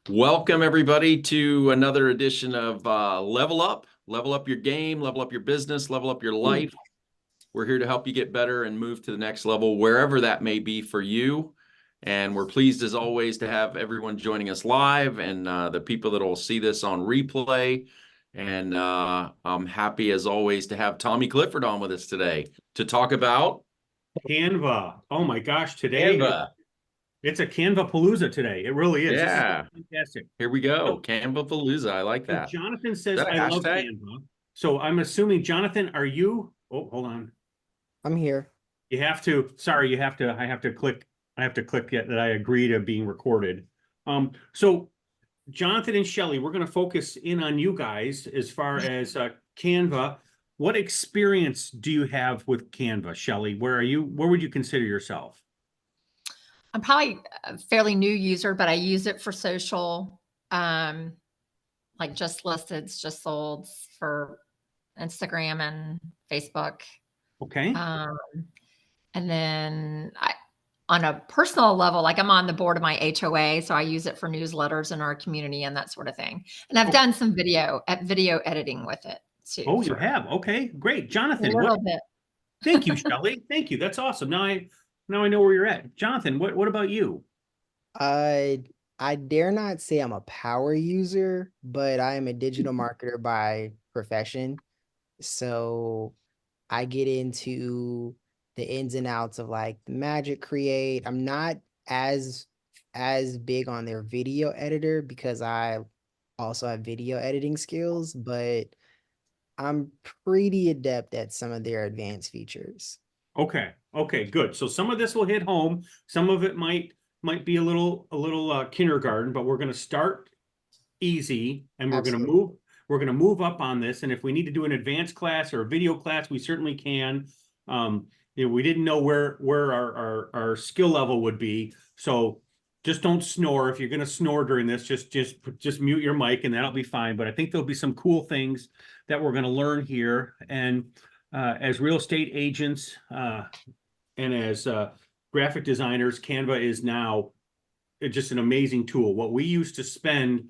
Welcome everybody to another edition of Level Up. Level up your game, level up your business, level up your life. We're here to help you get better and move to the next level, wherever that may be for you. And we're pleased as always to have everyone joining us live and the people that will see this on replay. And I'm happy as always to have Tommy Clifford on with us today to talk about Canva. Oh my gosh, today Canva. it's a Canva palooza today. It really is. This is Yeah, fantastic. here we go. So, Canva Palooza. I like so that. Jonathan Is says, that a I love hashtag? Canva. So I'm assuming, Jonathan, are you? Oh, hold on. I'm here. You have to, sorry, I have to click that I agree to being recorded. So Jonathan and Shelly, we're going to focus in on you guys as far as Canva. What experience do you have with Canva, Shelly? Where would you consider yourself? I'm probably a fairly new user, but I use it for social, like just listeds, just solds for Instagram and Facebook. Okay. And then on a personal level, like I'm on the board of my HOA, so I use it for newsletters in our community and that sort of thing. And I've done some video editing with it too. Oh, you have? Okay, great. Jonathan, a little bit. Thank you, Shelly. Thank you. That's awesome. Now I know where you're at. Jonathan, what about you? I dare not say I'm a power user, but I am a digital marketer by profession. So I get into the ins and outs of like the Magic Create. I'm not as big on their video editor because I also have video editing skills, but I'm pretty adept at some of their advanced features. Okay. Okay, good. So some of this will hit home. Some of it might be a little kindergarten, but we're going to start easy and Absolutely. we're going to move up on this. And if we need to do an advanced class or a video class, we certainly can. We didn't know where our skill level would be. So just don't snore. If you're going to snore during this, just mute your mic and that'll be fine. But I think there'll be some cool things that we're going to learn here. And as real estate agents and as graphic designers, Canva is now just an amazing tool. What we used to spend,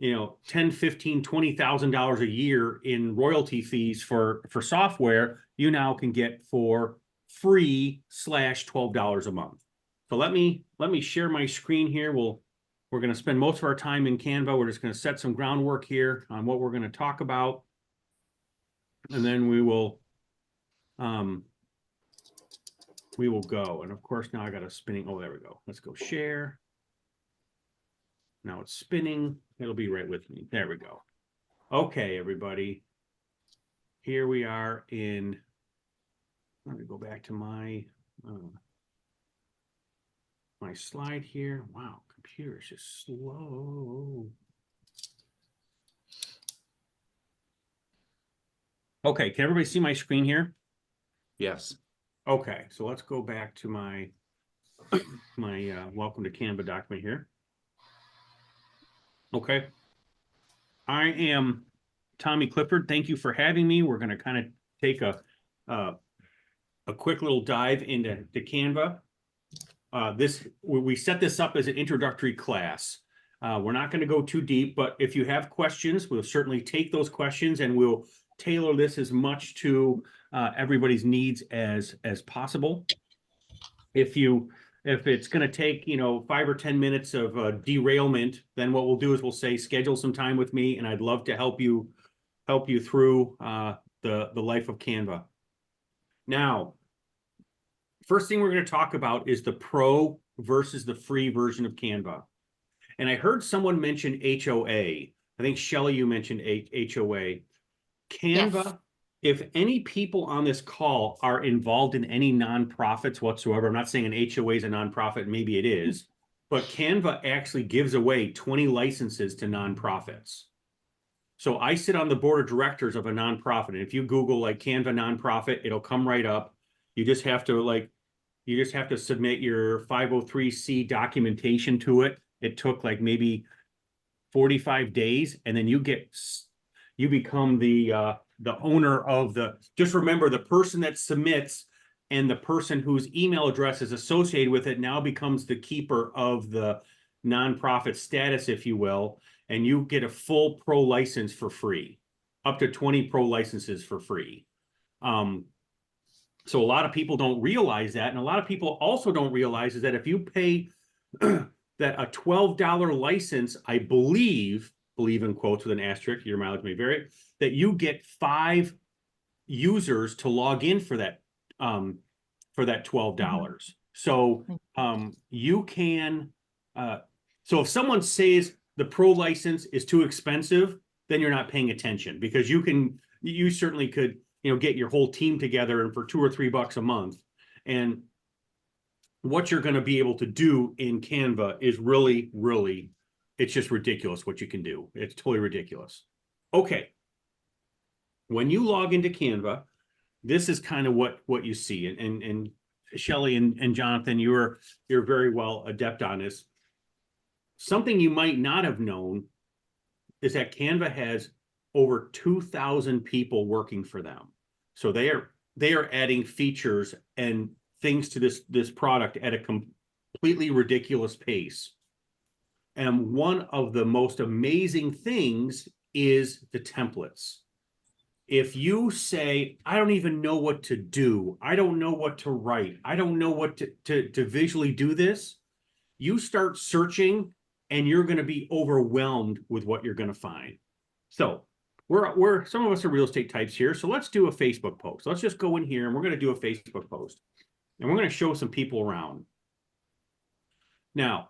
$10, $15, $20,000 a year in royalty fees for software, you now can get for free /$12 a month. So let me share my screen here. We're going to spend most of our time in Canva. We're just going to set some groundwork here on what we're going to talk about. And then we will go. And of course, now I got a spinning. Oh, there we go. Let's go share. Now it's spinning. It'll be right with me. There we go. Okay, everybody. Here we are in, let me go back to my my slide here. Wow, computer's just slow. Okay, can everybody see my screen here? Yes. Okay, so let's go back to my welcome to Canva document here. Okay. I am Tommy Clifford. Thank you for having me. We're going to kind of take a quick little dive into Canva. We set this up as an introductory class. We're not going to go too deep, but if you have questions, we'll certainly take those questions and we'll tailor this as much to everybody's needs as possible. If it's going to take 5 or 10 minutes of derailment, then what we'll do is we'll say schedule some time with me, and I'd love to help you through the life of Canva. Now, first thing we're going to talk about is the pro versus the free version of Canva. And I heard someone mention HOA. I think Shelly, you mentioned HOA. Canva. Yes. If any people on this call are involved in any nonprofits whatsoever, I'm not saying an HOA is a nonprofit, maybe it is, but Canva actually gives away 20 licenses to nonprofits. So I sit on the board of directors of a nonprofit, and if you Google like Canva nonprofit, it'll come right up. You just have to submit your 503C documentation to it. It took like maybe 45 days, and then you become the owner of just remember, the person that submits and the person whose email address is associated with it now becomes the keeper of the nonprofit status, if you will, and you get a full pro license for free, up to 20 pro licenses for free. So a lot of people don't realize that. And a lot of people also don't realize is that if you pay that a $12 license, I believe in quotes with an asterisk, your mileage may vary, that you get 5 users to log in for that $12. So you can, so if someone says the pro license is too expensive, then you're not paying attention, because you certainly could, get your whole team together and for $2 or $3 a month. And what you're going to be able to do in Canva is really, really, it's just ridiculous what you can do. It's totally ridiculous. Okay. When you log into Canva, this is kind of what you see. And Shelley and Jonathan, you're very well adept on this. Something you might not have known is that Canva has over 2,000 people working for them. So they are adding features and things to this product at a completely ridiculous pace. And one of the most amazing things is the templates. If you say, I don't even know what to do, I don't know what to write, I don't know what to visually do this, you start searching and you're going to be overwhelmed with what you're going to find. So we're some of us are real estate types here. So let's do a Facebook post. Let's just go in here and we're going to do a Facebook post. And we're going to show some people around. Now,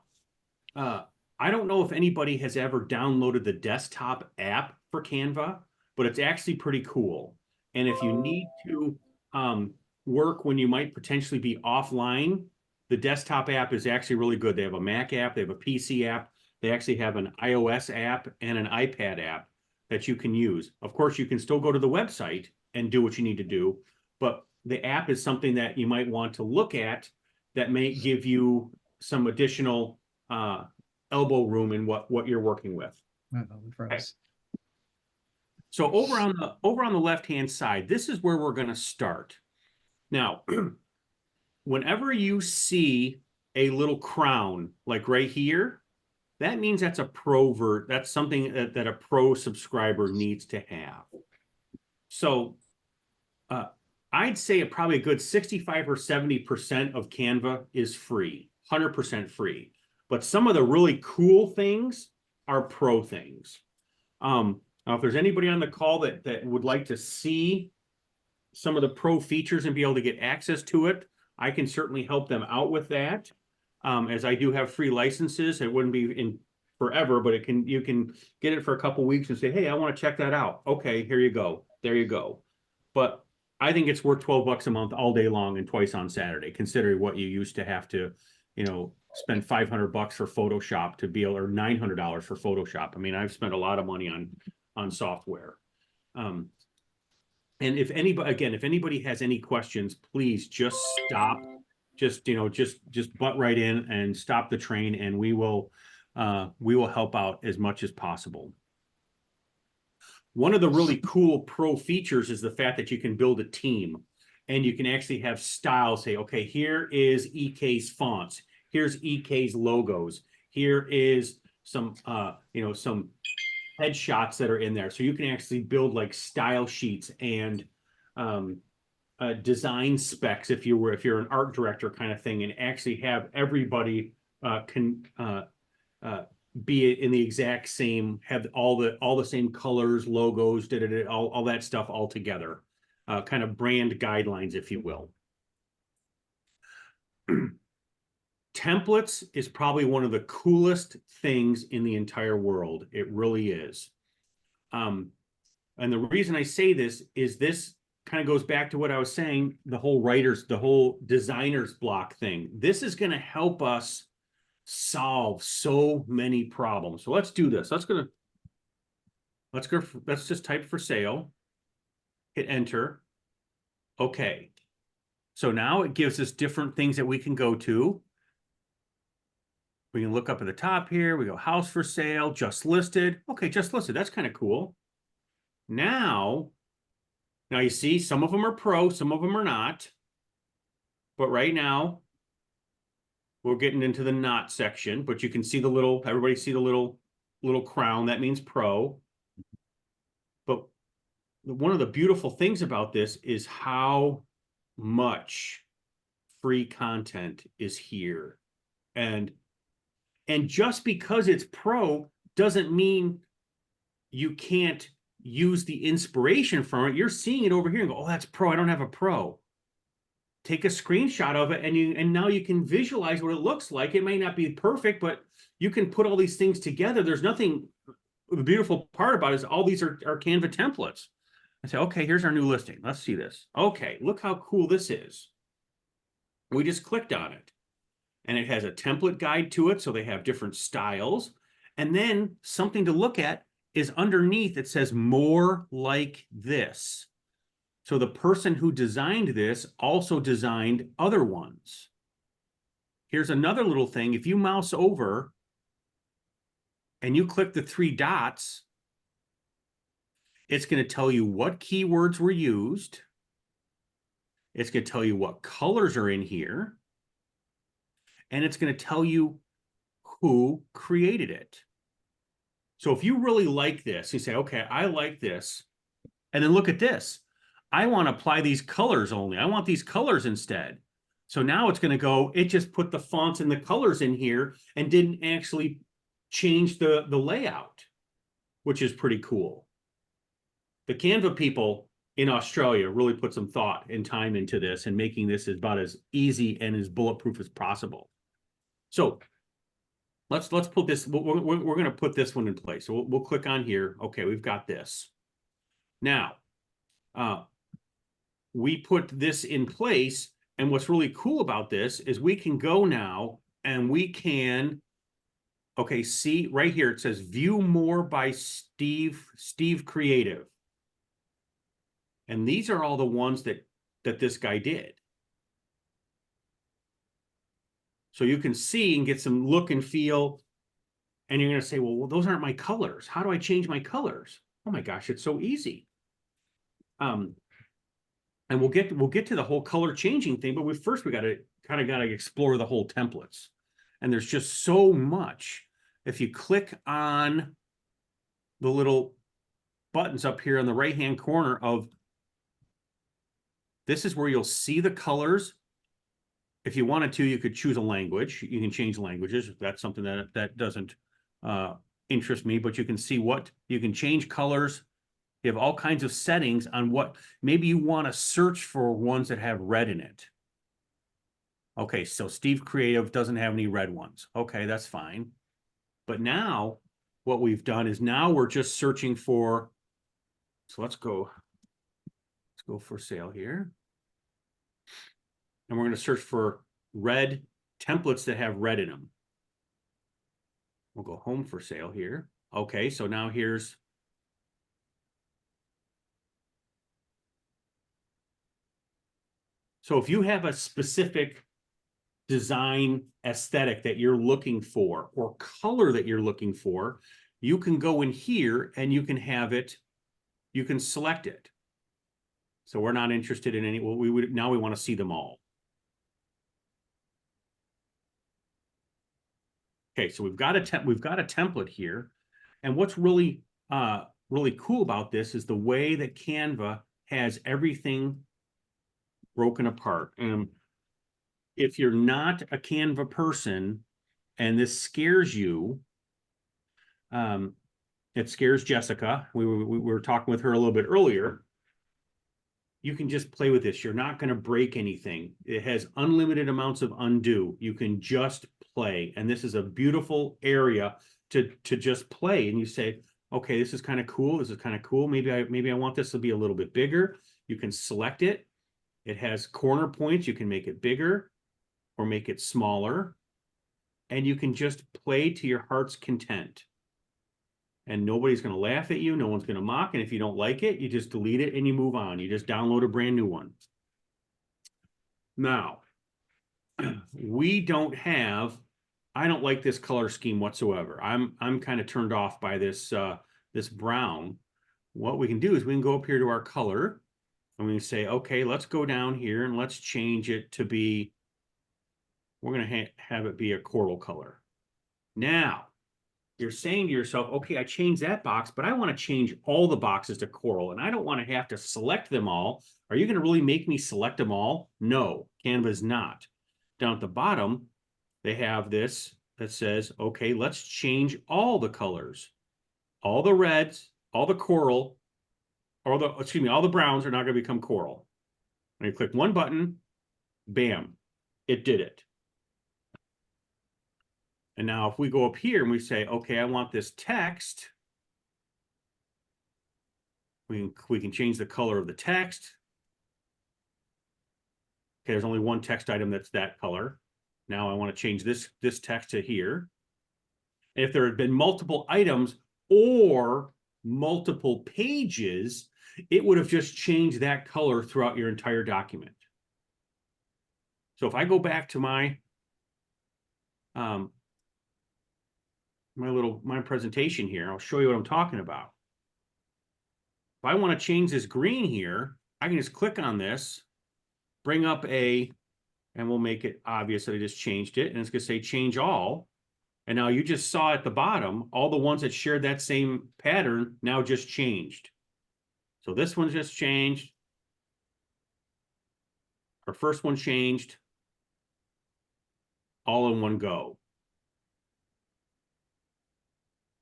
I don't know if anybody has ever downloaded the desktop app for Canva, but it's actually pretty cool. And if you need to work when you might potentially be offline, the desktop app is actually really good. They have a Mac app, they have a PC app, they actually have an iOS app and an iPad app that you can use. Of course, you can still go to the website and do what you need to do, but the app is something that you might want to look at that may give you some additional elbow room in what you're working with. Okay. So over on the left-hand side, this is where we're going to start. Now, whenever you see a little crown, like right here, that means that's that's something that a pro subscriber needs to have. So I'd say probably a good 65 or 70% of Canva is free, 100% free. But some of the really cool things are pro things. Now, if there's anybody on the call that would like to see some of the pro features and be able to get access to it, I can certainly help them out with that. As I do have free licenses, it wouldn't be in forever, but you can get it for a couple weeks and say, hey, I want to check that out. Okay, here you go. There you go. But I think it's worth $12 a month all day long and twice on Saturday, considering what you used to have to, spend $500 for Photoshop to be able, or $900 for Photoshop. I mean, I've spent a lot of money on software. And if anybody has any questions, please just stop, just butt right in and stop the train, and we will help out as much as possible. One of the really cool pro features is the fact that you can build a team and you can actually have styles. Say, okay, here is EK's fonts. Here's EK's logos. Here is some headshots that are in there. So you can actually build like style sheets and design specs if you're an art director kind of thing, and actually have everybody be in the exact same, have all the same colors, logos, all that stuff all together, kind of brand guidelines, if you will. Templates is probably one of the coolest things in the entire world. It really is. And the reason I say this is this kind of goes back to what I was saying, the whole designer's block thing. This is going to help us solve so many problems. So let's do this. Let's just type for sale, hit enter. Okay. So now it gives us different things that we can go to. We can look up at the top here. We go house for sale, just listed. Okay, just listed. That's kind of cool. Now you see some of them are pro, some of them are not. But right now, we're getting into the not section, but you can see the little, everybody see the little crown, that means pro. But one of the beautiful things about this is how much free content is here. And just because it's pro doesn't mean you can't use the inspiration from it. You're seeing it over here and go, oh, that's pro. I don't have a pro. Take a screenshot of it and now you can visualize what it looks like. It may not be perfect, but you can put all these things together. There's nothing, the beautiful part about it is all these are Canva templates. I say, okay, here's our new listing. Let's see this. Okay, look how cool this is. We just clicked on it and it has a template guide to it. So they have different styles. And then something to look at is underneath, it says more like this. So the person who designed this also designed other ones. Here's another little thing. If you mouse over and you click the 3 dots, it's going to tell you what keywords were used. It's going to tell you what colors are in here. And it's going to tell you who created it. So if you really like this, you say, okay, I like this. And then look at this. I want to apply these colors only. I want these colors instead. So now it's going to go, it just put the fonts and the colors in here and didn't actually change the layout, which is pretty cool. The Canva people in Australia really put some thought and time into this and making this about as easy and as bulletproof as possible. So let's put this, we're going to put this one in place. So we'll click on here. Okay, we've got this. Now, we put this in place. And what's really cool about this is we can go now and we can, okay, see right here, it says view more by Steve Creative. And these are all the ones that this guy did. So you can see and get some look and feel. And you're going to say, well, those aren't my colors. How do I change my colors? Oh my gosh, it's so easy. And we'll get to the whole color changing thing, but we got to explore the whole templates. And there's just so much. If you click on the little buttons up here in the right-hand corner of this is where you'll see the colors. If you wanted to, you could choose a language. You can change languages. That's something that doesn't interest me, but you can see what you can change colors. You have all kinds of settings on what maybe you want to search for ones that have red in it. Okay, so Steve Creative doesn't have any red ones. Okay, that's fine. But now what we've done is now we're just searching for, so let's go for sale here. And we're going to search for red templates that have red in them. We'll go home for sale here. Okay, so now here's so if you have a specific design aesthetic that you're looking for or color that you're looking for, you can go in here and you can have it, you can select it. So we're not interested in any, well, now we want to see them all. Okay, so we've got a template here. And what's really cool about this is the way that Canva has everything broken apart. And if you're not a Canva person and this scares you, it scares Jessica. We were talking with her a little bit earlier. You can just play with this. You're not going to break anything. It has unlimited amounts of undo. You can just play. And this is a beautiful area to just play. And you say, okay, this is kind of cool. This is kind of cool. Maybe I want this to be a little bit bigger. You can select it. It has corner points. You can make it bigger or make it smaller. And you can just play to your heart's content. And nobody's going to laugh at you. No one's going to mock. And if you don't like it, you just delete it and you move on. You just download a brand new one. Now, we don't have, I don't like this color scheme whatsoever. I'm kind of turned off by this, this brown. What we can do is we can go up here to our color and we can say, okay, let's go down here and let's change it to be, we're going to have it be a coral color. Now, you're saying to yourself, okay, I changed that box, but I want to change all the boxes to coral, and I don't want to have to select them all. Are you going to really make me select them all? No, Canva is not. Down at the bottom, they have this that says, okay, let's change all the colors. All the reds, all the coral, or all the browns are not going to become coral. When you click one button, bam, it did it. And now if we go up here and we say, okay, I want this text, we can change the color of the text. Okay, there's only one text item that's that color. Now I want to change this text to here. And if there had been multiple items or multiple pages, it would have just changed that color throughout your entire document. So if I go back to my my presentation here, I'll show you what I'm talking about. If I want to change this green here, I can just click on this, bring up and we'll make it obvious that I just changed it. And it's going to say change all. And now you just saw at the bottom, all the ones that shared that same pattern now just changed. So this one's just changed. Our first one changed. All in one go.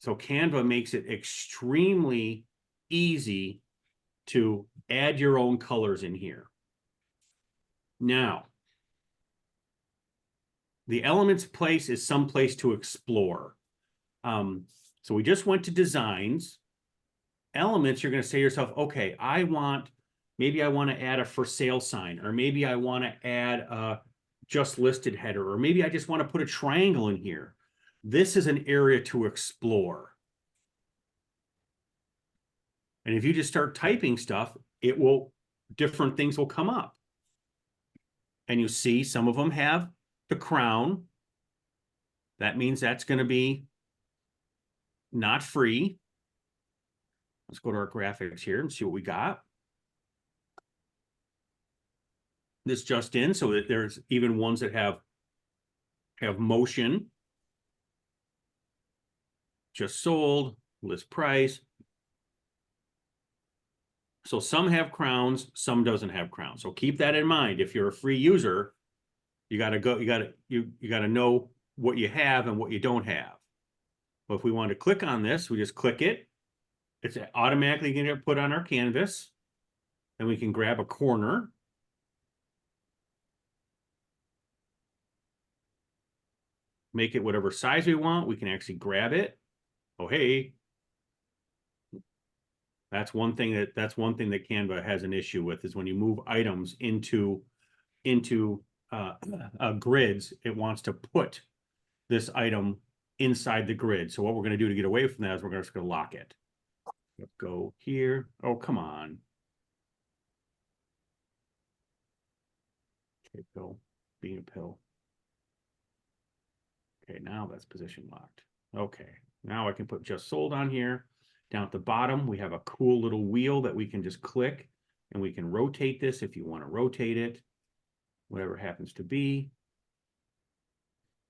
So Canva makes it extremely easy to add your own colors in here. Now, the elements place is someplace to explore. So we just went to designs. Elements, you're going to say to yourself, okay, maybe I want to add a for sale sign, or maybe I want to add a just listed header, or maybe I just want to put a triangle in here. This is an area to explore. And if you just start typing stuff, different things will come up. And you see some of them have the crown. That means that's going to be not free. Let's go to our graphics here and see what we got. This just in, so that there's even ones that have motion. Just sold, list price. So some have crowns, some doesn't have crowns. So keep that in mind. If you're a free user, you got to know what you have and what you don't have. But if we want to click on this, we just click it. It's automatically going to get put on our canvas. Then we can grab a corner. Make it whatever size we want. We can actually grab it. Oh, hey. That's one thing that Canva has an issue with, is when you move items into grids, it wants to put this item inside the grid. So what we're going to do to get away from that is we're just going to lock it. Let's go here. Oh, come on. Okay, pill. Being a pill. Okay, now that's position locked. Okay, now I can put just sold on here. Down at the bottom, we have a cool little wheel that we can just click, and we can rotate this if you want to rotate it, whatever it happens to be.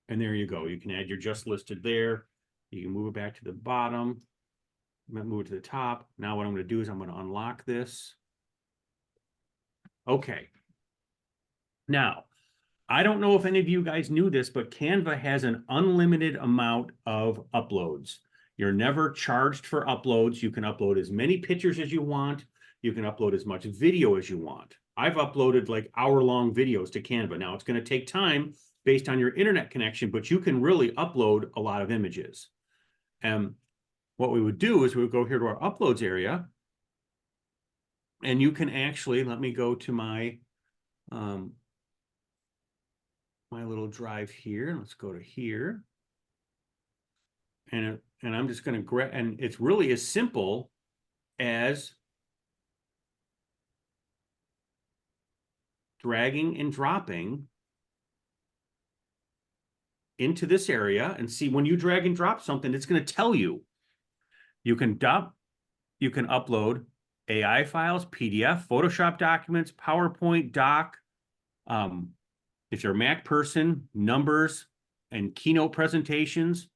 And there you go. You can add your just listed there. You can move it back to the bottom, move it to the top. Now what I'm going to do is I'm going to unlock this. Okay. Now, I don't know if any of you guys knew this, but Canva has an unlimited amount of uploads. You're never charged for uploads. You can upload as many pictures as you want. You can upload as much video as you want. I've uploaded like hour-long videos to Canva. Now, it's going to take time based on your internet connection, but you can really upload a lot of images. And what we would do is we would go here to our uploads area, and you can actually, let me go to my my little drive here. Let's go to here. And I'm just going to grab, and it's really as simple as dragging and dropping into this area. And see, when you drag and drop something, it's going to tell you. You can upload AI files, PDF, Photoshop documents, PowerPoint, doc. if you're a Mac person, numbers and keynote presentations,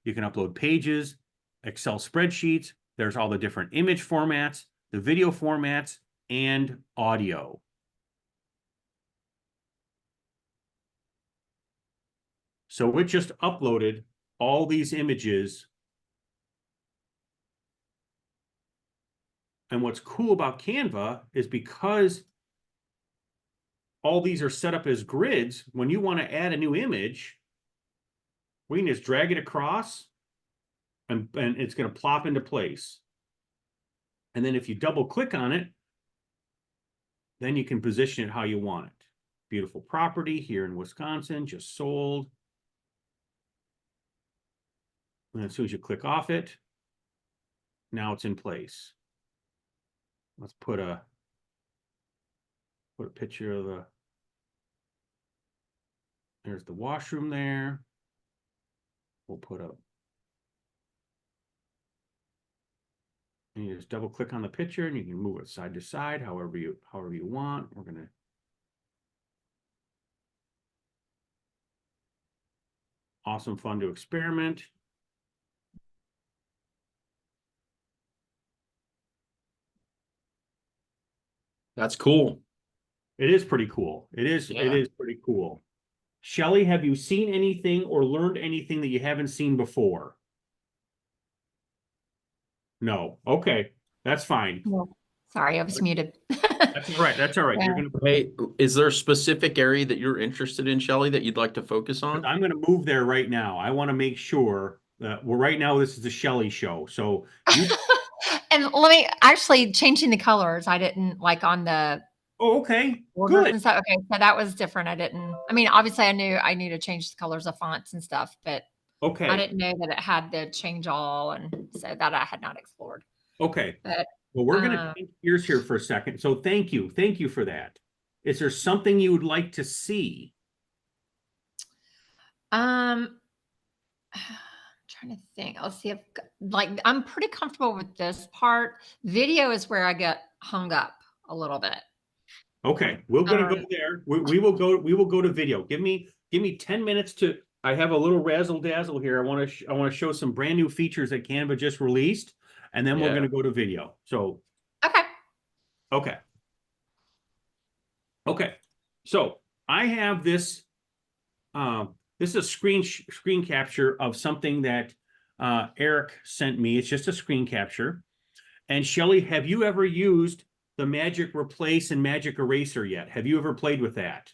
you can upload pages, Excel spreadsheets. There's all the different image formats, the video formats, and audio. So it just uploaded all these images. And what's cool about Canva is because all these are set up as grids, when you want to add a new image, we can just drag it across and it's going to plop into place. And then if you double click on it, then you can position it how you want it. Beautiful property here in Wisconsin, just sold. And as soon as you click off it, now it's in place. Let's put a picture of there's the washroom there. We'll put up, and you just double click on the picture and you can move it side to side, however you want. We're gonna awesome fun to experiment. That's cool. It is pretty cool. It is pretty cool. Shelly, have you seen anything or learned anything that you haven't seen before? No. Okay. That's fine. Well, sorry, I was muted. That's all right. That's all right. Yeah. You're gonna Hey, is there a specific area that you're interested in, Shelley, that you'd like to focus on? I'm gonna move there right now. I want to make sure that right now this is the Shelly show. So you And let me actually changing the colors. I didn't like on the okay. borders Good. and stuff. Okay, so that was different. I mean, obviously I knew to change the colors of fonts and stuff, but I Okay. didn't know that it had the change all, and so that I had not explored. Okay. But Well, we're gonna change gears here for a second. So thank you. Thank you for that. Is there something you would like to see? I'm trying to think. Let's see if like I'm pretty comfortable with this part. Video is where I get hung up a little bit. Okay, we're gonna go there. We will go to video. Give me 10 minutes to. I have a little razzle dazzle here. I want to show some brand new features that Canva just released, and then we're Yeah. gonna go to video. So Okay. okay. So I have this. This is a screen capture of something that Eric sent me. It's just a screen capture. And Shelly, have you ever used the Magic Replace and Magic Eraser yet? Have you ever played with that?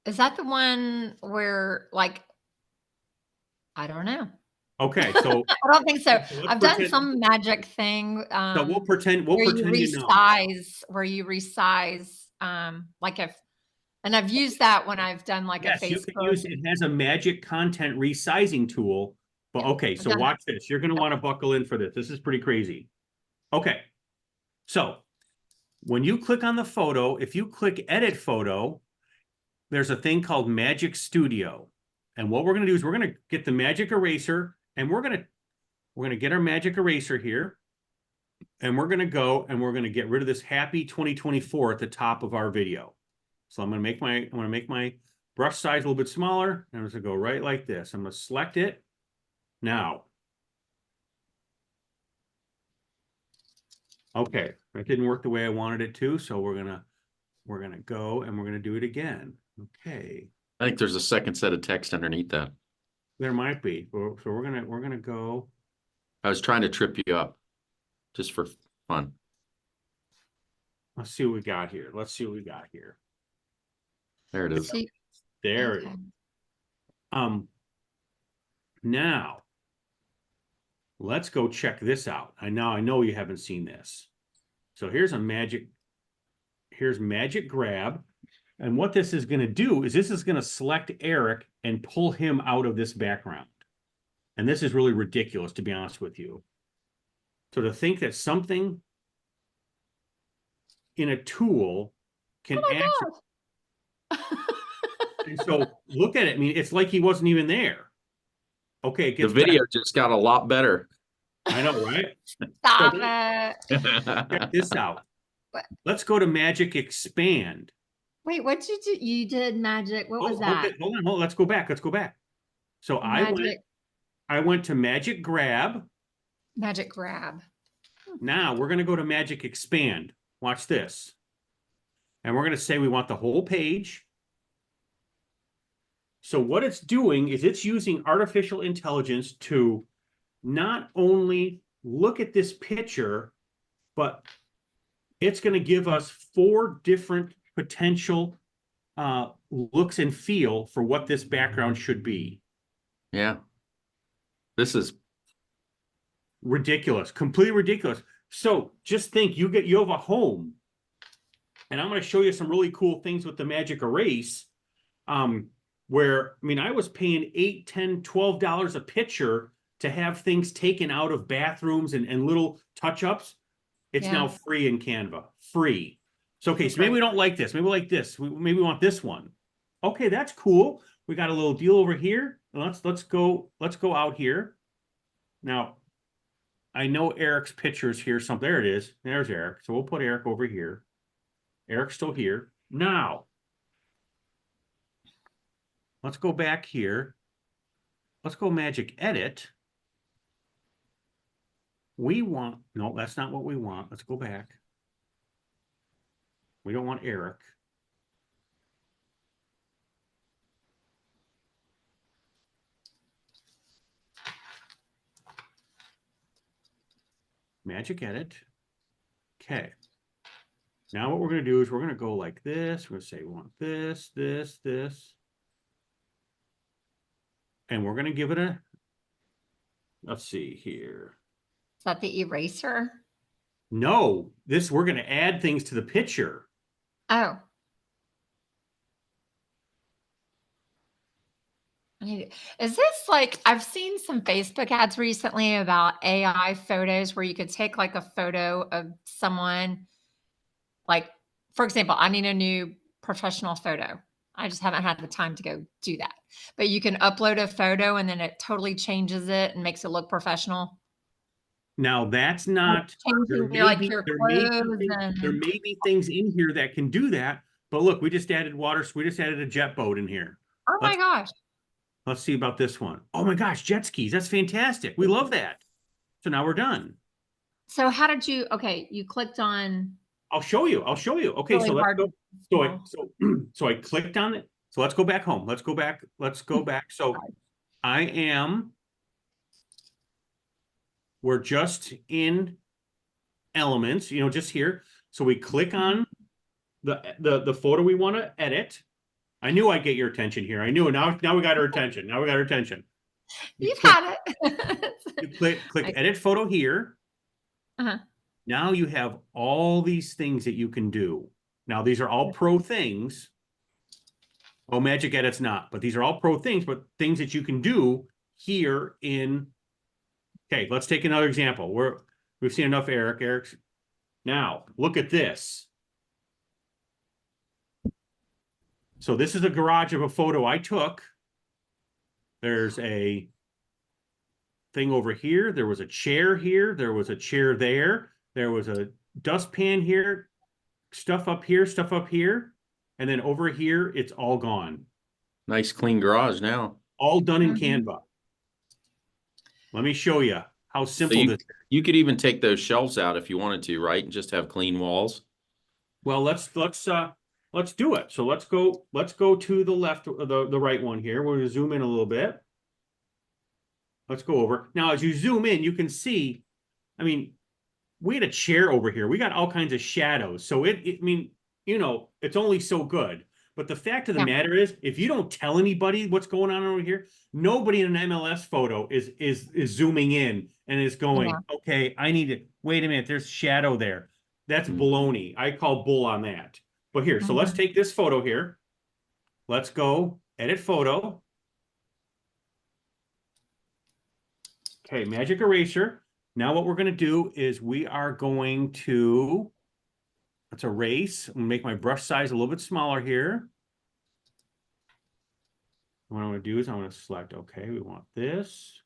Is that the one where like I don't know. Okay, so I don't think so. so let's I've done pretend- some magic thing. so we'll pretend where you you know. resize, like and I've used that when I've done like Yes, a you Facebook. can use it. It has a magic content resizing tool. But Yeah, okay, I've so done watch this. You're going to want to buckle in for this. This is pretty crazy. Okay, so when you click on the photo, if you click edit photo, there's a thing called Magic Studio. And what we're going to do is we're going to get the magic eraser, and we're going to get our magic eraser here. And we're going to go and we're going to get rid of this happy 2024 at the top of our video. So I'm going to make my brush size a little bit smaller. And I'm just going to go right like this. I'm going to select it. Now, okay, that didn't work the way I wanted it to. So we're going to go and we're going to do it again. Okay. I think there's a second set of text underneath that. There might be. So we're going to go. I was trying to trip you up just for fun. Let's see what we got here. There it is. See, There it okay. is. Now let's go check this out. I know you haven't seen this. So here's Magic Grab. And what this is going to do is this is going to select Eric and pull him out of this background. And this is really ridiculous, to be honest with you. So to think that something in a tool can actually. And so look at it. I mean, it's like he wasn't even there. Okay, it The gets video better. just got a lot better. I know, right? Stop So it. check this out. What? Let's go to Magic Expand. Wait, what did you do? You did magic. What was Oh, that? hold on. Let's go back. Let's go back. So Magic, I went to Magic Grab. magic grab. Now we're going to go to Magic Expand. Watch this. And we're going to say we want the whole page. So what it's doing is it's using artificial intelligence to not only look at this picture, but it's going to give us 4 different potential looks and feel for what this background should be. Yeah. This is Ridiculous, completely ridiculous. So just think, you have a home, and I'm going to show you some really cool things with the Magic Erase. Where, I mean, I was paying $8, $10, $12 a picture to have things taken out of bathrooms and little touch-ups. It's Yeah. now free in Canva, free. So, okay, That's so maybe right. we don't like this. Maybe we like this. Maybe we want this one. Okay, that's cool. We got a little deal over here. Let's go out here. Now, I know Eric's picture's here. There it is. There's Eric. So we'll put Eric over here. Eric's still here. Now, let's go back here. Let's go Magic Edit. No, that's not what we want. Let's go back. We don't want Eric. Magic Edit. Okay. Now what we're going to do is we're going to go like this. We're going to say we want this, this, this. And we're going to give it let's see here. Is that the eraser? No, we're going to add things to the picture. Oh. Is this like, I've seen some Facebook ads recently about AI photos where you could take like a photo of someone, like, for example, I need a new professional photo. I just haven't had the time to go do that. But you can upload a photo and then it totally changes it and makes it look professional. Now that's not, there Changing may your, like, be, your there may be clothes things, there and, may be things in here that can do that. But look, we just added we just added a jet boat in here. oh my gosh. Let's see about this one. Oh my gosh, jet skis. That's fantastic. We love that. So now we're done. So how did you, okay, you clicked on, I'll show you. Okay, really so let's hard go. to So spell. so I clicked on it. So let's go back home. Let's go back. So we're just in elements, just here. So we click on the photo we want to edit. I knew I'd get your attention here. I knew. Now we got her attention. Now we got her attention. You've had it. You click edit photo here. Uh-huh. Now you have all these things that you can do. Now these are all pro things. Oh, Magic Edit's not, but these are all pro things, but things that you can do here in. Okay, let's take another example. We've seen enough Eric's. Now look at this. So this is a garage of a photo I took. There's a thing over here. There was a chair here. There was a chair there. There was a dustpan here. Stuff up here. Stuff up here. And then over here, it's all gone. nice, clean garage now. All done in Mhm. Canva. Let me show you how simple So this is. you could even take those shelves out if you wanted to, right? And just have clean walls. Well, let's do it. So let's go to the left, the right one here. We're gonna zoom in a little bit. Let's go over. Now, as you zoom in, you can see, I mean, we had a chair over here. We got all kinds of shadows. So I mean, it's only so good. But the fact of the Yeah. matter is, if you don't tell anybody what's going on over here, nobody in an MLS photo is zooming in and is going, Yeah. okay, I need to wait a minute. There's shadow there. That's Mhm. baloney. I call bull on that. But here, so let's take this photo here. Let's go edit photo. Okay, magic eraser. Now what we're going to do is we are going to, let's erase. I'm going to make my brush size a little bit smaller here. What I'm going to do is I'm going to select, okay, we want this.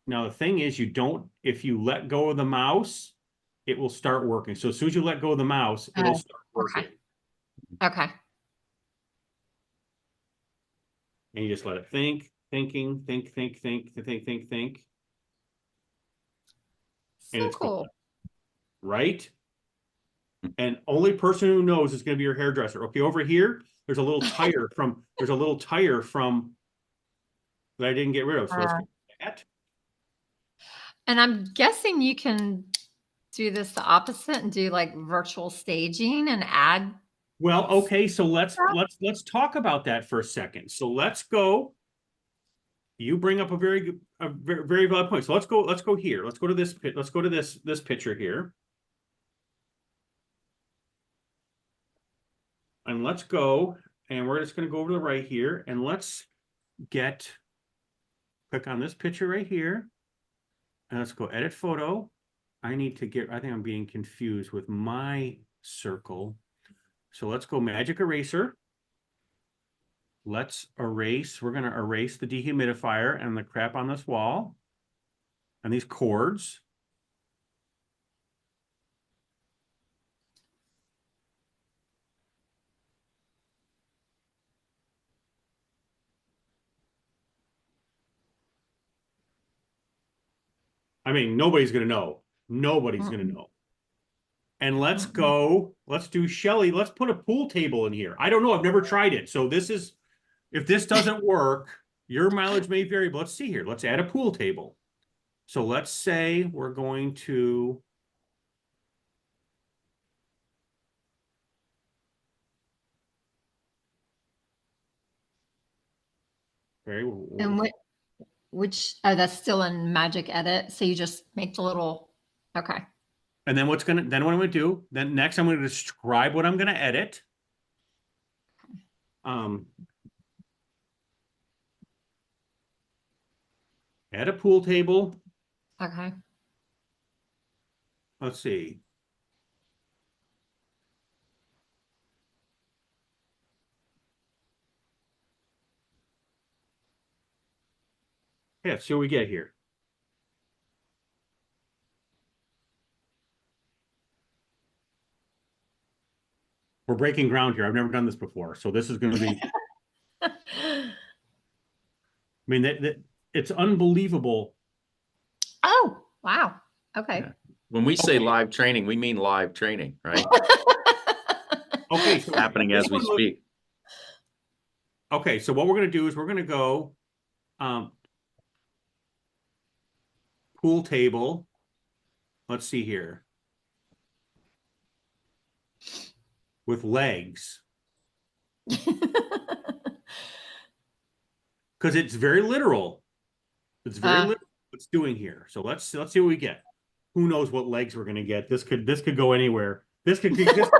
Now the thing is, if you let go of the mouse, it will start working. So as soon as you let go of the mouse, it'll start working. Okay. And you just let it think. So And it's cool. going, right? And only person who knows is going to be your hairdresser. Okay, over here, there's a little tire from that I didn't get rid of. So let's get that. And I'm guessing you can do this the opposite and do like virtual staging and add. Well, okay, so let's talk about that for a second. So let's go. You bring up a very valid point. So let's go here. Let's go to this picture here. And let's go, and we're just going to go over to the right here, and let's click on this picture right here. And let's go edit photo. I think I'm being confused with my circle. So let's go magic eraser. Let's erase. We're going to erase the dehumidifier and the crap on this wall and these cords. I mean, nobody's going to know. Nobody's going to know. And let's do Shelly. Let's put a pool table in here. I don't know. I've never tried it. So if this doesn't work, your mileage may vary. But let's see here. Let's add a pool table. So let's say we're going to. And which that's still in Magic Edit. So you just make the little, okay. And then what I'm going to do, then next I'm going to describe what I'm going to edit. Add a pool table. Okay. Let's see. Yeah, see what we get here. We're breaking ground here. I've never done this before. So this is going to be, I mean, it's unbelievable. Oh, wow. Okay. Yeah. When we say live training, we mean live training, right? Okay. So It's happening as we speak. Okay. So what we're going to do is we're going to go pool table. Let's see here. With legs. Because it's very literal. It's very literal what it's doing here. So let's see what we get. Who knows what legs we're gonna get? This could go anywhere. This could completely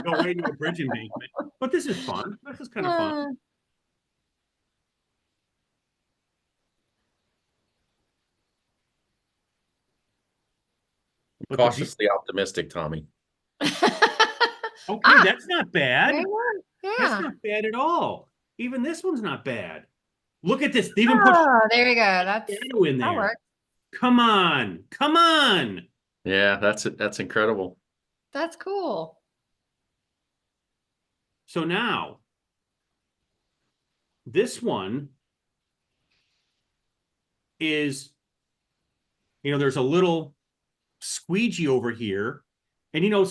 go right into a bridge embankment. But this is fun. This is kind of fun. Cautiously optimistic, Tommy. Okay, that's not bad. Yeah. That's not bad at all. Even this one's not bad. Look at this. They Oh, even put there you go. That's shadow in there. that works. Come on. Come on. Yeah, that's incredible. That's cool. So now, this one is, there's a little squeegee over here. And,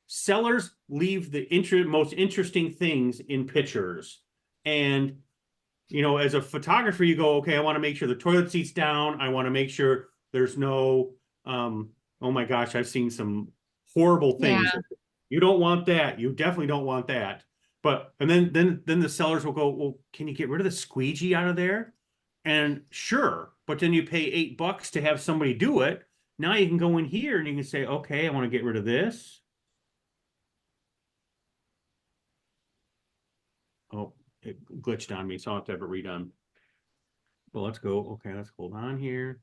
sellers leave the most interesting things in pictures. And, as a photographer, you go, okay, I want to make sure the toilet seat's down. I want to make sure there's no, oh my gosh, I've seen some horrible things. Yeah. You don't want that. You definitely don't want that. But, and then the sellers will go, well, can you get rid of the squeegee out of there? And sure, but then you pay $8 to have somebody do it. Now you can go in here and you can say, okay, I want to get rid of this. Oh, it glitched on me, so I'll have to have it redone. Well, let's go. Okay, let's hold on here.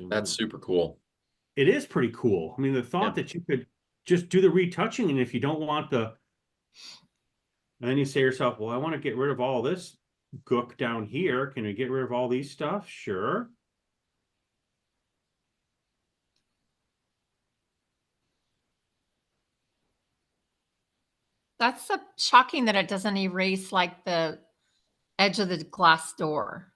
That's super cool. It is pretty cool. I mean, the thought that you could just do the retouching, and if you don't want and then you say to yourself, well, I want to get rid of all this gook down here. Can we get rid of all these stuff? Sure. That's so shocking that it doesn't erase like the edge of the glass door.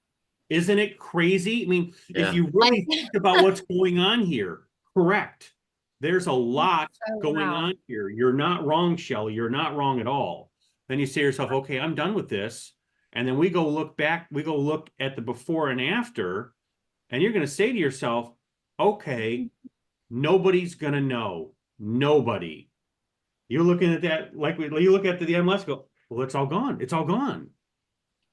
Isn't it crazy? I mean, Yeah. if you Like, really think about what's going on here, correct. There's a lot oh, going wow. on here. You're not wrong, Shelley. You're not wrong at all. Then you say to yourself, okay, I'm done with this. And then we go look back, we go look at the before and after, and you're going to say to yourself, okay, nobody's going to know. Nobody. You're looking at that, like you look at the MLS, go, well, it's all gone. It's all gone.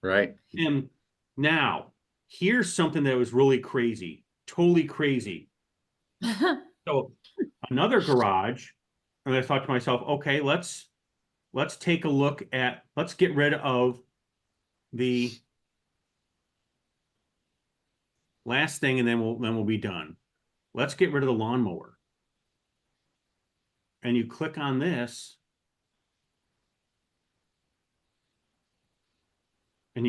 Right. And now, here's something that was really crazy, totally crazy. So another garage, and I thought to myself, okay, let's take a look at, let's get rid of the last thing, and then we'll be done. Let's get rid of the lawnmower. And you click on this, and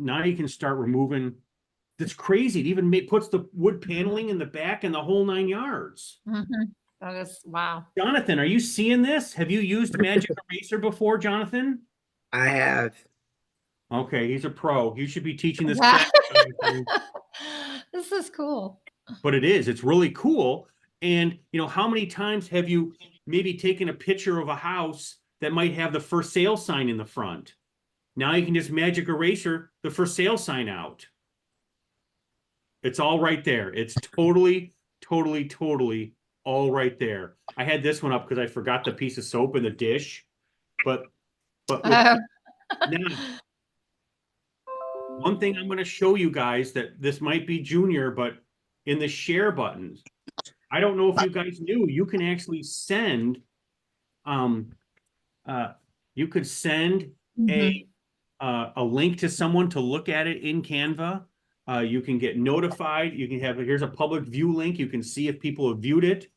now you can start removing. That's crazy. It even puts the wood paneling in the back and the whole 9 yards. That is, wow. Jonathan, are you seeing this? Have you used Magic Eraser before, Jonathan? I have. Okay, he's a pro. You should be teaching this Yeah. class, Jonathan. This is cool. But it is. It's really cool. And, how many times have you maybe taken a picture of a house that might have the for sale sign in the front? Now you can just Magic Eraser the for sale sign out. It's all right there. It's totally, totally, totally all right there. I had this one up because I forgot the piece of soap in the dish. But Oh. now, one thing I'm going to show you guys that this might be junior, but in the share buttons, I don't know if you guys knew, you can actually send, you could send Mhm. a link to someone to look at it in Canva. You can get notified. You can have, here's a public view link. You can see if people have viewed it.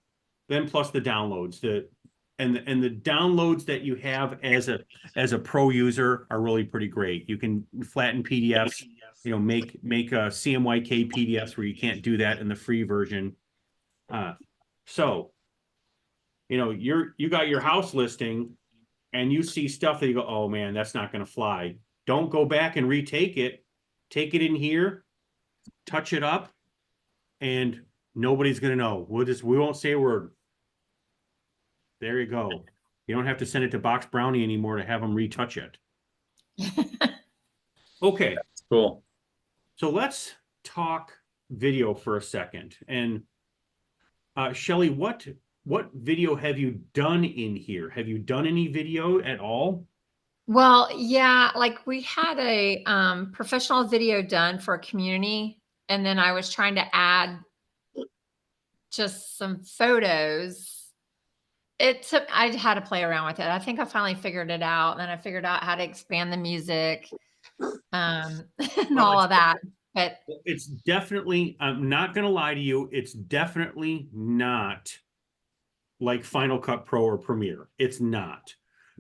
Then plus the downloads, and the downloads that you have as a pro user are really pretty great. You can flatten PDFs, make a CMYK PDFs where you can't do that in the free version. So, you got your house listing, and you see stuff that you go, oh man, that's not going to fly. Don't go back and retake it. Take it in here, touch it up, and nobody's going to know. We won't say a word. There you go. You don't have to send it to Box Brownie anymore to have them retouch it. Okay, Cool. so let's talk video for a second. And Shelley, what video have you done in here? Have you done any video at all? Well, yeah, like we had a professional video done for a community, and then I was trying to add just some photos. I had to play around with it. I think I finally figured it out. And then I figured out how to expand the music, and all of that. But It's definitely, I'm not going to lie to you, it's definitely not like Final Cut Pro or Premiere. It's not.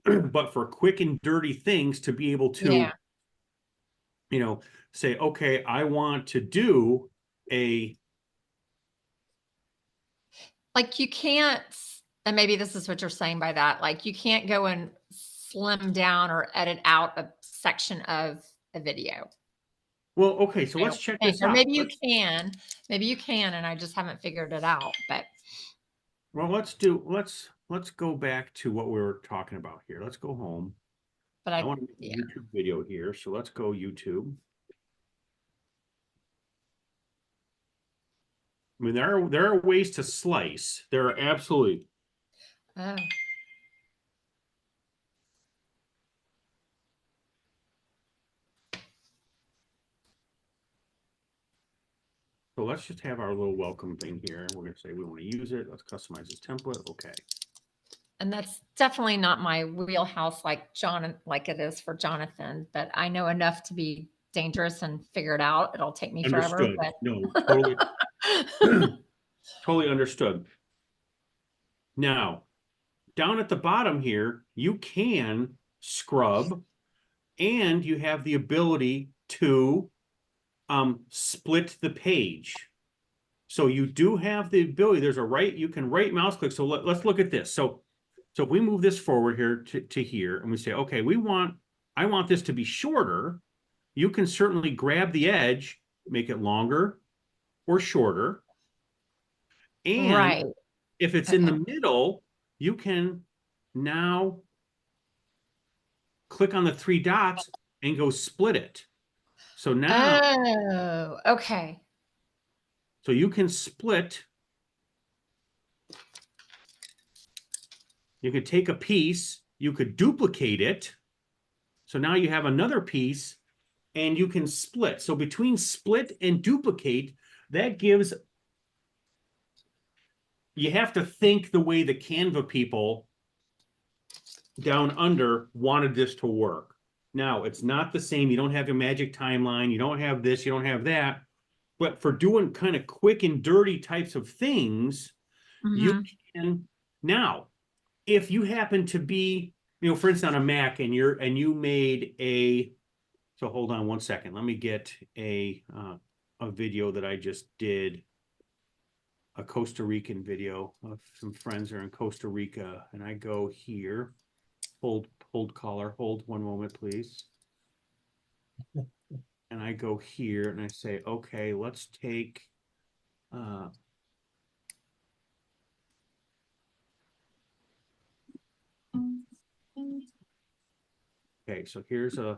But for quick and dirty things to be able to, yeah, say, okay, I want to do like you can't, and maybe this is what you're saying by that, like you can't go and slim down or edit out a section of a video. well, okay, so I let's don't check think. this Or out. maybe you can, and I just haven't figured it out. But Well, let's go back to what we were talking about here. Let's go home. I want to make a YouTube video here, so let's go YouTube. I mean, there are ways to slice. There are absolutely. Oh. So let's just have our little welcome thing here. We're going to say we want to use it. Let's customize this template. Okay. And that's definitely not my wheelhouse like it is for Jonathan, but I know enough to be dangerous and figure it out. It'll take me forever. Understood. But No, totally, totally understood. Now, down at the bottom here, you can scrub, and you have the ability to split the page. So you do have the ability, you can right mouse click. So let's look at this. So if we move this forward here to here and we say, okay, I want this to be shorter, you can certainly grab the edge, make it longer or shorter. And Right. if it's in the middle, you can now click on the 3 dots and go split it. So now, Oh, okay. so you can split. You could take a piece, you could duplicate it. So now you have another piece and you can split. So between split and duplicate, that gives, you have to think the way the Canva people down under wanted this to work. Now, it's not the same. You don't have a magic timeline. You don't have this. You don't have that. But for doing kind of quick and dirty types of things, you can. Now, if you happen to be, for instance, on a Mac and you made a, so hold on one second. Let me get a video that I just did, a Costa Rican video of some friends are in Costa Rica, and I go here. Hold caller, hold one moment, please. And I go here and I say, okay, let's take okay, so here's if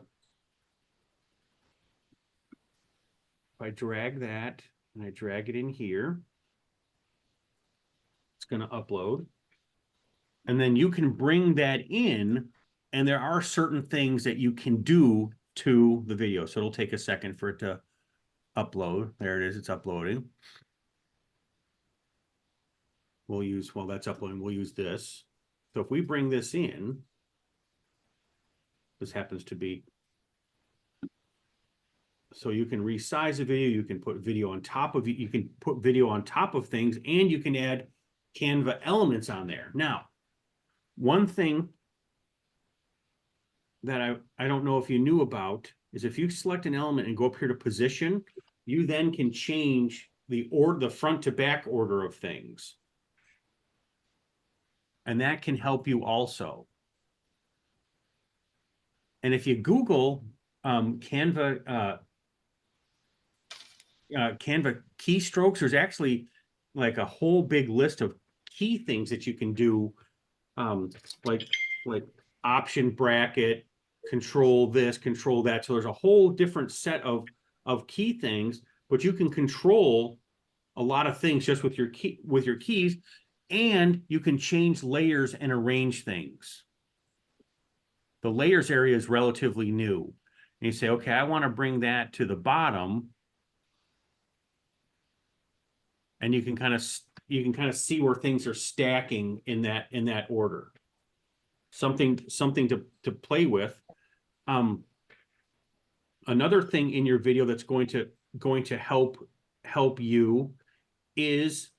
I drag that and I drag it in here, it's going to upload. And then you can bring that in, and there are certain things that you can do to the video. So it'll take a second for it to upload. There it is, it's uploading. While that's uploading, we'll use this. So if we bring this in, this happens to be, so you can resize the video, you can put video on top of it, you can put video on top of things, and you can add Canva elements on there. Now, one thing that I don't know if you knew about is if you select an element and go up here to position, you then can change the front to back order of things. And that can help you also. And if you Google Canva keystrokes, there's actually like a whole big list of key things that you can do, like option bracket, control this, control that. So there's a whole different set of key things, but you can control a lot of things just with your keys, and you can change layers and arrange things. The layers area is relatively new. And you say, okay, I want to bring that to the bottom. And you can kind of see where things are stacking in that order. Something to play with. Another thing in your video that's going to help you is,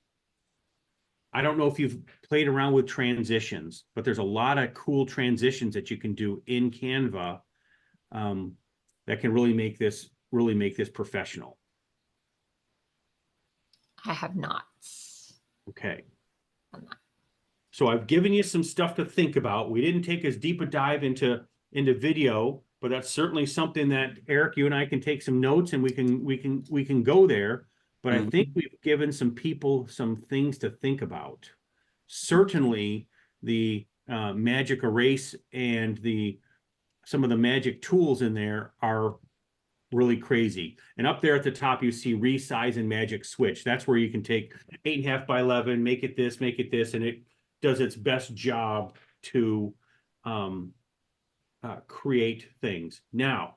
I don't know if you've played around with transitions, but there's a lot of cool transitions that you can do in Canva that can really make this professional. I have not. Okay. So I've given you some stuff to think about. We didn't take as deep a dive into video, but that's certainly something that Eric, you and I can take some notes and we can go there. But I think we've given some people some things to think about. Certainly the magic erase and some of the magic tools in there are really crazy. And up there at the top, you see resize and magic switch. That's where you can take 8.5 by 11, make it this, and it does its best job to create things. Now,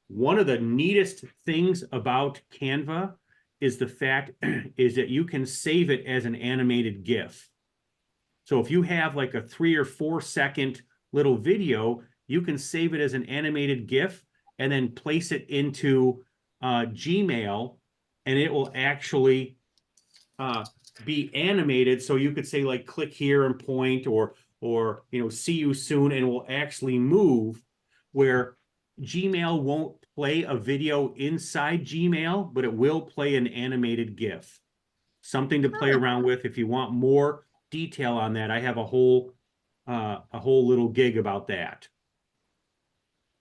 one of the neatest things about Canva is the fact is that you can save it as an animated GIF. So if you have like a 3 or 4 second little video, you can save it as an animated GIF and then place it into Gmail, and it will actually be animated. So you could say like, click here and point, or see you soon, and it will actually move, where Gmail won't play a video inside Gmail, but it will play an animated GIF. Something to play around with. If you want more detail on that, I have a whole little gig about that.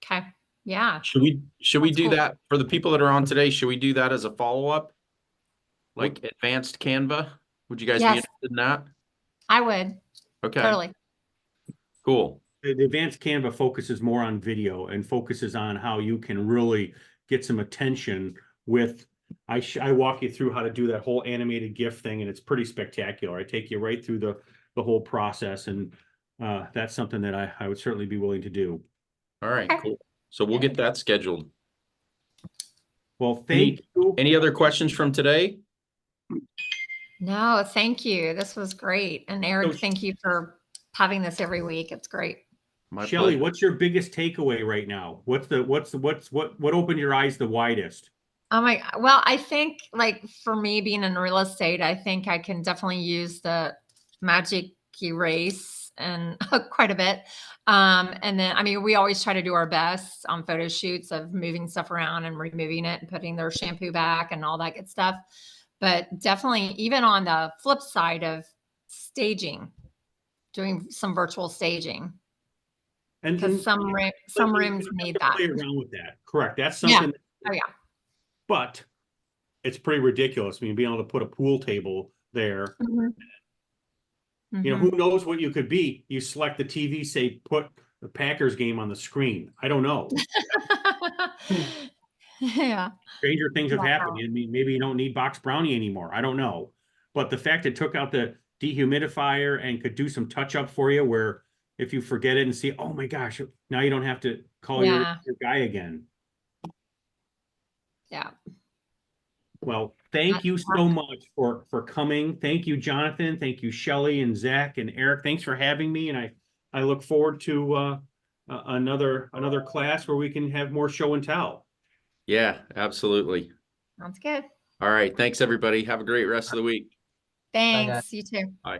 Okay. Yeah. Should we That's do cool. that for the people that are on today? Should we do that as a follow-up? Like advanced Canva? Would you guys be Yes. interested in that? I would. Okay, Totally. cool. The advanced Canva focuses more on video and focuses on how you can really get some attention with. I walk you through how to do that whole animated GIF thing, and it's pretty spectacular. I take you right through the whole process, and that's something that I would certainly be willing to do. All right, Okay. cool. So we'll get that scheduled. Well, thank you. Any other questions from today? No, thank you. This was great. And Eric, So- thank you for having this every week. It's great. My Shelley, pleasure. what's your biggest takeaway right now? What opened your eyes the widest? Oh my, well, I think like for me being in real estate, I think I can definitely use the magic erase and quite a bit. And then, I mean, we always try to do our best on photo shoots of moving stuff around and removing it and putting their shampoo back and all that good stuff. But definitely even on the flip side of staging, doing some virtual staging. And Because some rooms need that. play around with that. Correct. That's Yeah. something. Oh yeah. But it's pretty ridiculous. I mean, being able to put a pool table there. Mhm. You know, who knows what you could be? You select the TV, say, put the Packers game on the screen. I don't know. Yeah. Stranger things have Wow. happened. I mean, maybe you don't need box brownie anymore. I don't know. But the fact it took out the dehumidifier and could do some touch up for you where if you forget it and see, oh my gosh, now you don't have to call your guy again. Yeah. Well, thank you so much for coming. Thank you, Jonathan. Thank you, Shelley and Zach and Eric. Thanks for having me. And I look forward to another class where we can have more show and tell. Yeah, absolutely. Sounds good. All right. Thanks, everybody. Have a great rest of the week. Thanks. You too. Bye.